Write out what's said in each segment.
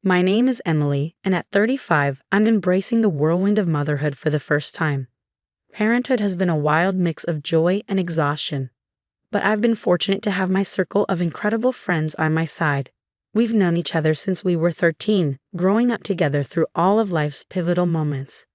My name is Emily, and at 35, I'm embracing the whirlwind of motherhood for the first time. Parenthood has been a wild mix of joy and exhaustion, but I've been fortunate to have my circle of incredible friends on my side. We've known each other since we were 13, growing up together through all of life's pivotal moments.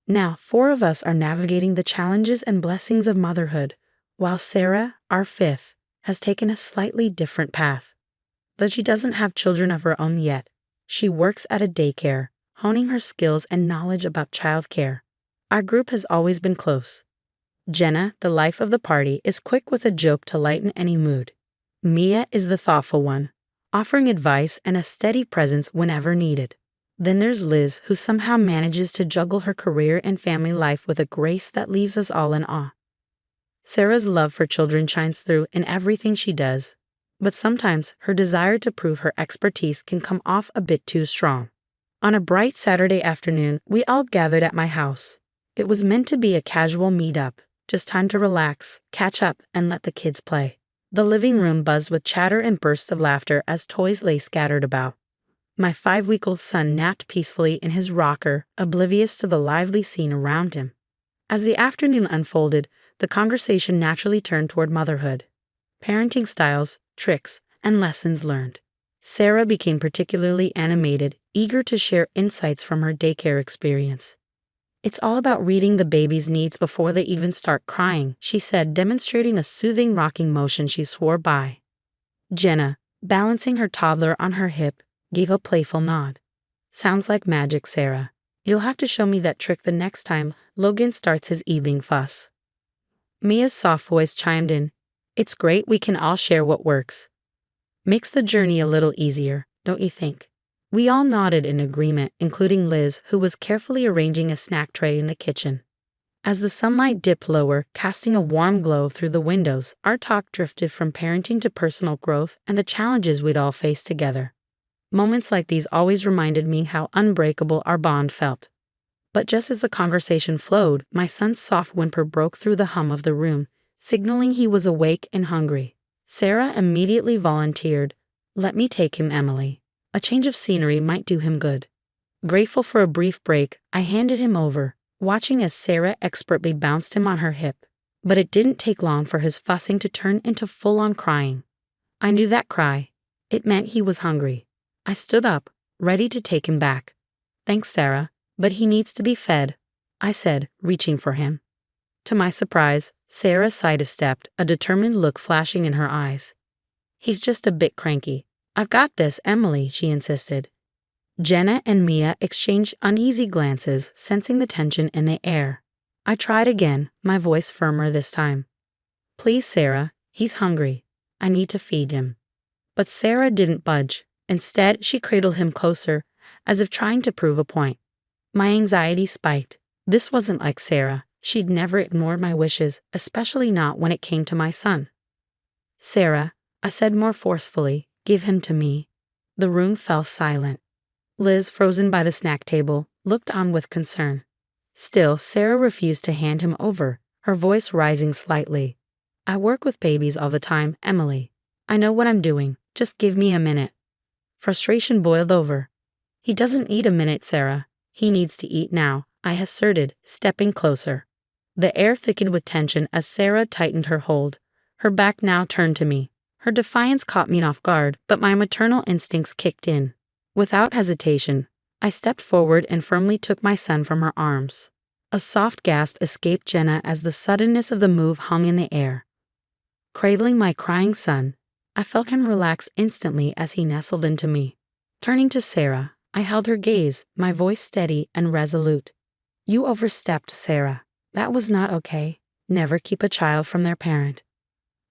Now, 4 of us are navigating the challenges and blessings of motherhood, while Sarah, our 5th, has taken a slightly different path. But she doesn't have children of her own yet. She works at a daycare, honing her skills and knowledge about childcare. Our group has always been close. Jenna, the life of the party, is quick with a joke to lighten any mood. Mia is the thoughtful one, offering advice and a steady presence whenever needed. Then there's Liz, who somehow manages to juggle her career and family life with a grace that leaves us all in awe. Sarah's love for children shines through in everything she does, but sometimes her desire to prove her expertise can come off a bit too strong. On a bright Saturday afternoon, we all gathered at my house. It was meant to be a casual meet-up, just time to relax, catch up, and let the kids play. The living room buzzed with chatter and bursts of laughter as toys lay scattered about. My 5-week-old son napped peacefully in his rocker, oblivious to the lively scene around him. As the afternoon unfolded, the conversation naturally turned toward motherhood, parenting styles, tricks, and lessons learned. Sarah became particularly animated, eager to share insights from her daycare experience. "It's all about reading the baby's needs before they even start crying," she said, demonstrating a soothing rocking motion she swore by. Jenna, balancing her toddler on her hip, gave a playful nod. "Sounds like magic, Sarah. You'll have to show me that trick the next time Logan starts his evening fuss." Mia's soft voice chimed in. "It's great we can all share what works. Makes the journey a little easier, don't you think?" We all nodded in agreement, including Liz, who was carefully arranging a snack tray in the kitchen. As the sunlight dipped lower, casting a warm glow through the windows, our talk drifted from parenting to personal growth and the challenges we'd all face together. Moments like these always reminded me how unbreakable our bond felt. But just as the conversation flowed, my son's soft whimper broke through the hum of the room, signaling he was awake and hungry. Sarah immediately volunteered, "Let me take him, Emily. A change of scenery might do him good." Grateful for a brief break, I handed him over, watching as Sarah expertly bounced him on her hip. But it didn't take long for his fussing to turn into full-on crying. I knew that cry. It meant he was hungry. I stood up, ready to take him back. "Thanks, Sarah, but he needs to be fed," I said, reaching for him. To my surprise, Sarah sidestepped, a determined look flashing in her eyes. "He's just a bit cranky." "I've got this, Emily," she insisted. Jenna and Mia exchanged uneasy glances, sensing the tension in the air. I tried again, my voice firmer this time. "Please, Sarah, he's hungry. I need to feed him." But Sarah didn't budge. Instead, she cradled him closer, as if trying to prove a point. My anxiety spiked. This wasn't like Sarah. She'd never ignored my wishes, especially not when it came to my son. "Sarah," I said more forcefully, "give him to me." The room fell silent. Liz, frozen by the snack table, looked on with concern. Still, Sarah refused to hand him over, her voice rising slightly. "I work with babies all the time, Emily. I know what I'm doing. Just give me a minute." Frustration boiled over. "He doesn't need a minute, Sarah. He needs to eat now," I asserted, stepping closer. The air thickened with tension as Sarah tightened her hold, her back now turned to me. Her defiance caught me off guard, but my maternal instincts kicked in. Without hesitation, I stepped forward and firmly took my son from her arms. A soft gasp escaped Jenna as the suddenness of the move hung in the air. Cradling my crying son, I felt him relax instantly as he nestled into me. Turning to Sarah, I held her gaze, my voice steady and resolute. "You overstepped, Sarah. That was not okay. Never keep a child from their parent."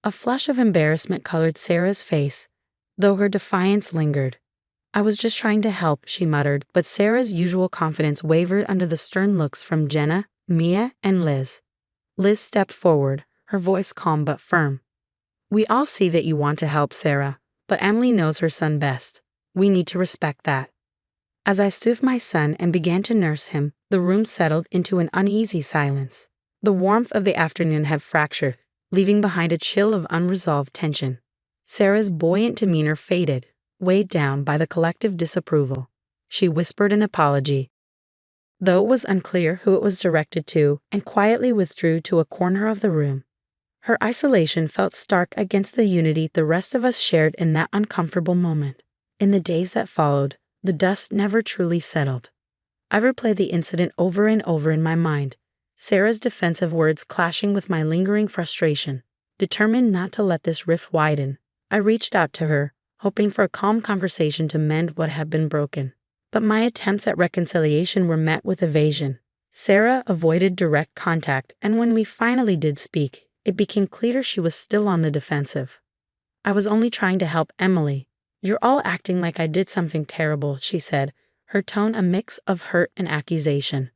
A flush of embarrassment colored Sarah's face, though her defiance lingered. "I was just trying to help," she muttered, but Sarah's usual confidence wavered under the stern looks from Jenna, Mia, and Liz. Liz stepped forward, her voice calm but firm. "We all see that you want to help, Sarah, but Emily knows her son best. We need to respect that." As I soothed my son and began to nurse him, the room settled into an uneasy silence. The warmth of the afternoon had fractured, leaving behind a chill of unresolved tension. Sarah's buoyant demeanor faded, weighed down by the collective disapproval. She whispered an apology, though it was unclear who it was directed to, and quietly withdrew to a corner of the room. Her isolation felt stark against the unity the rest of us shared in that uncomfortable moment. In the days that followed, the dust never truly settled. I replayed the incident over and over in my mind, Sarah's defensive words clashing with my lingering frustration. Determined not to let this rift widen, I reached out to her, hoping for a calm conversation to mend what had been broken. But my attempts at reconciliation were met with evasion. Sarah avoided direct contact, and when we finally did speak, it became clear she was still on the defensive. "I was only trying to help Emily. You're all acting like I did something terrible," she said, her tone a mix of hurt and accusation.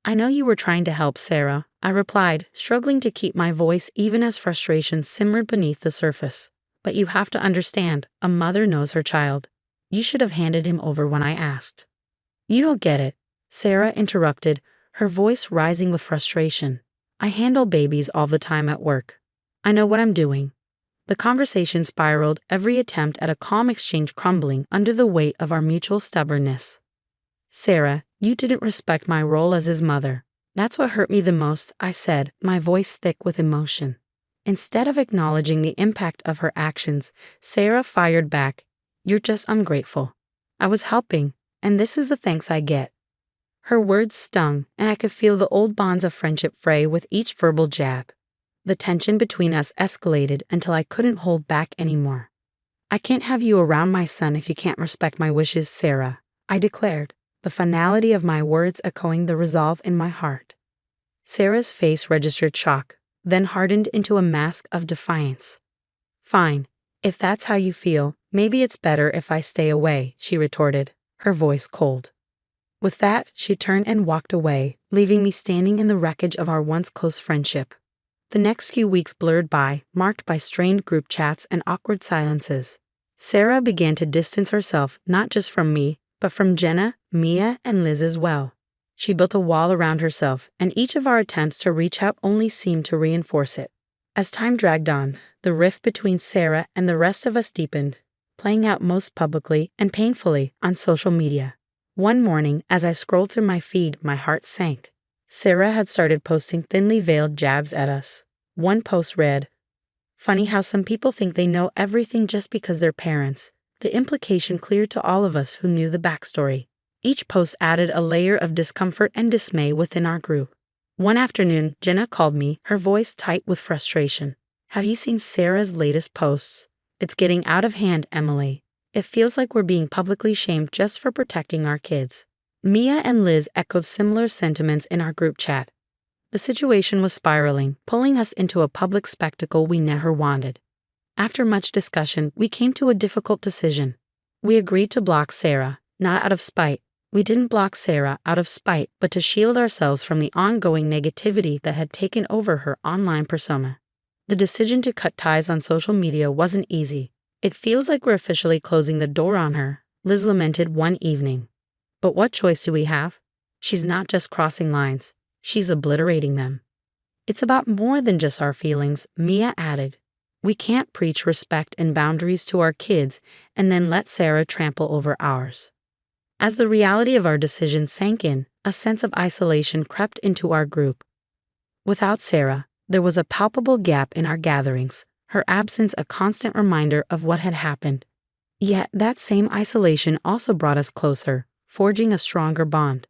"I know you were trying to help, Sarah," I replied, struggling to keep my voice even as frustration simmered beneath the surface. "But you have to understand, a mother knows her child. You should have handed him over when I asked." "You don't get it," Sarah interrupted, her voice rising with frustration. "I handle babies all the time at work. I know what I'm doing." The conversation spiraled, every attempt at a calm exchange crumbling under the weight of our mutual stubbornness. "Sarah, you didn't respect my role as his mother. That's what hurt me the most," I said, my voice thick with emotion. Instead of acknowledging the impact of her actions, Sarah fired back, "You're just ungrateful. I was helping, and this is the thanks I get." Her words stung, and I could feel the old bonds of friendship fray with each verbal jab. The tension between us escalated until I couldn't hold back anymore. "I can't have you around my son if you can't respect my wishes, Sarah," I declared, the finality of my words echoing the resolve in my heart. Sarah's face registered shock, then hardened into a mask of defiance. "Fine. If that's how you feel, maybe it's better if I stay away," she retorted, her voice cold. With that, she turned and walked away, leaving me standing in the wreckage of our once close friendship. The next few weeks blurred by, marked by strained group chats and awkward silences. Sarah began to distance herself not just from me, but from Jenna, Mia, and Liz as well. She built a wall around herself, and each of our attempts to reach out only seemed to reinforce it. As time dragged on, the rift between Sarah and the rest of us deepened, playing out most publicly and painfully on social media. One morning, as I scrolled through my feed, my heart sank. Sarah had started posting thinly veiled jabs at us. One post read, "Funny how some people think they know everything just because they're parents." The implication clear to all of us who knew the backstory. Each post added a layer of discomfort and dismay within our group. One afternoon, Jenna called me, her voice tight with frustration. "Have you seen Sarah's latest posts? It's getting out of hand, Emily. It feels like we're being publicly shamed just for protecting our kids." Mia and Liz echoed similar sentiments in our group chat. The situation was spiraling, pulling us into a public spectacle we never wanted. After much discussion, we came to a difficult decision. We agreed to block Sarah, not out of spite. We didn't block Sarah out of spite, but to shield ourselves from the ongoing negativity that had taken over her online persona. The decision to cut ties on social media wasn't easy. "It feels like we're officially closing the door on her," Liz lamented one evening. "But what choice do we have? She's not just crossing lines, she's obliterating them." "It's about more than just our feelings," Mia added. "We can't preach respect and boundaries to our kids and then let Sarah trample over ours." As the reality of our decision sank in, a sense of isolation crept into our group. Without Sarah, there was a palpable gap in our gatherings, her absence a constant reminder of what had happened. Yet that same isolation also brought us closer, forging a stronger bond.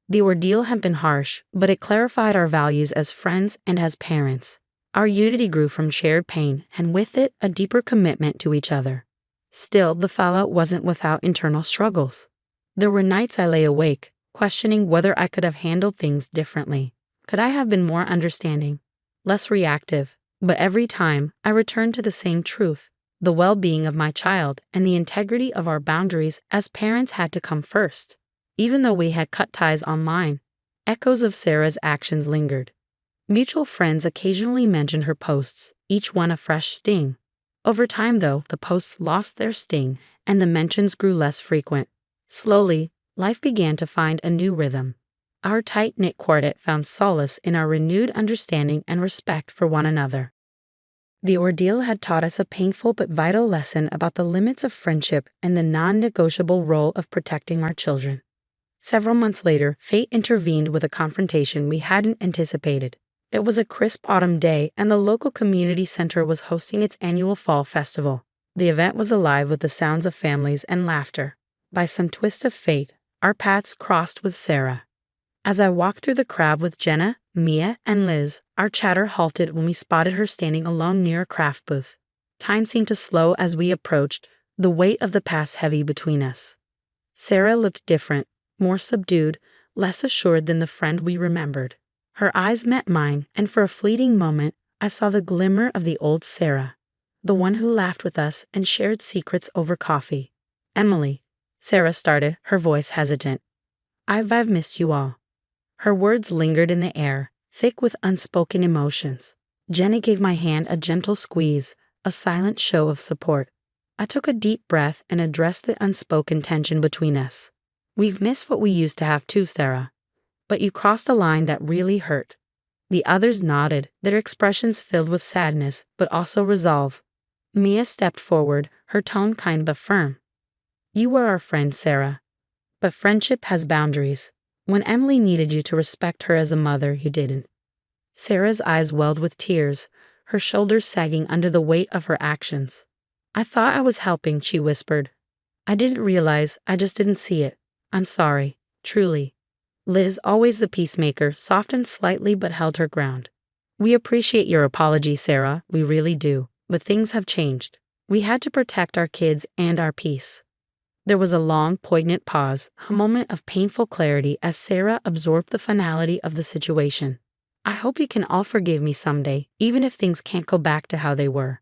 The ordeal had been harsh, but it clarified our values as friends and as parents. Our unity grew from shared pain, and with it, a deeper commitment to each other. Still, the fallout wasn't without internal struggles. There were nights I lay awake, questioning whether I could have handled things differently. Could I have been more understanding, less reactive? But every time, I returned to the same truth. The well-being of my child and the integrity of our boundaries as parents had to come first. Even though we had cut ties online, echoes of Sarah's actions lingered. Mutual friends occasionally mentioned her posts, each one a fresh sting. Over time, though, the posts lost their sting and the mentions grew less frequent. Slowly, life began to find a new rhythm. Our tight-knit quartet found solace in our renewed understanding and respect for one another. The ordeal had taught us a painful but vital lesson about the limits of friendship and the non-negotiable role of protecting our children. Several months later, fate intervened with a confrontation we hadn't anticipated. It was a crisp autumn day, and the local community center was hosting its annual fall festival. The event was alive with the sounds of families and laughter. By some twist of fate, our paths crossed with Sarah. As I walked through the crowd with Jenna, Mia, and Liz, our chatter halted when we spotted her standing alone near a craft booth. Time seemed to slow as we approached, the weight of the past heavy between us. Sarah looked different, more subdued, less assured than the friend we remembered. Her eyes met mine, and for a fleeting moment, I saw the glimmer of the old Sarah, the one who laughed with us and shared secrets over coffee. "Emily," Sarah started, her voice hesitant. I've missed you all." Her words lingered in the air, thick with unspoken emotions. Jenny gave my hand a gentle squeeze, a silent show of support. I took a deep breath and addressed the unspoken tension between us. "We've missed what we used to have too, Sarah. But you crossed a line that really hurt." The others nodded, their expressions filled with sadness, but also resolve. Mia stepped forward, her tone kind but firm. "You were our friend, Sarah. But friendship has boundaries. When Emily needed you to respect her as a mother, you didn't." Sarah's eyes welled with tears, her shoulders sagging under the weight of her actions. "I thought I was helping," she whispered. "I didn't realize, I just didn't see it. I'm sorry, truly." Liz, always the peacemaker, softened slightly but held her ground. "We appreciate your apology, Sarah, we really do. But things have changed. We had to protect our kids and our peace." There was a long, poignant pause, a moment of painful clarity as Sarah absorbed the finality of the situation. "I hope you can all forgive me someday, even if things can't go back to how they were."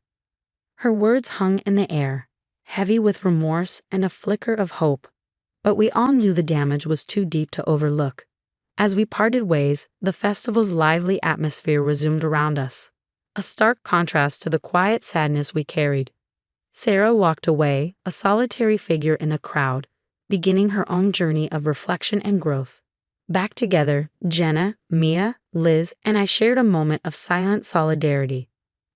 Her words hung in the air, heavy with remorse and a flicker of hope. But we all knew the damage was too deep to overlook. As we parted ways, the festival's lively atmosphere resumed around us, a stark contrast to the quiet sadness we carried. Sarah walked away, a solitary figure in the crowd, beginning her own journey of reflection and growth. Back together, Jenna, Mia, Liz, and I shared a moment of silent solidarity.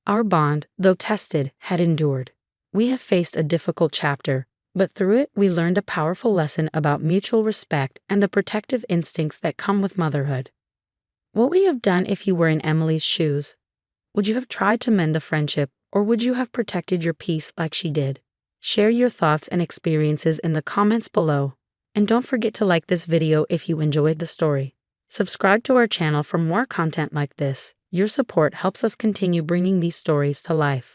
Our bond, though tested, had endured. We have faced a difficult chapter, but through it we learned a powerful lesson about mutual respect and the protective instincts that come with motherhood. What would you have done if you were in Emily's shoes? Would you have tried to mend the friendship, or would you have protected your peace like she did? Share your thoughts and experiences in the comments below. And don't forget to like this video if you enjoyed the story. Subscribe to our channel for more content like this. Your support helps us continue bringing these stories to life.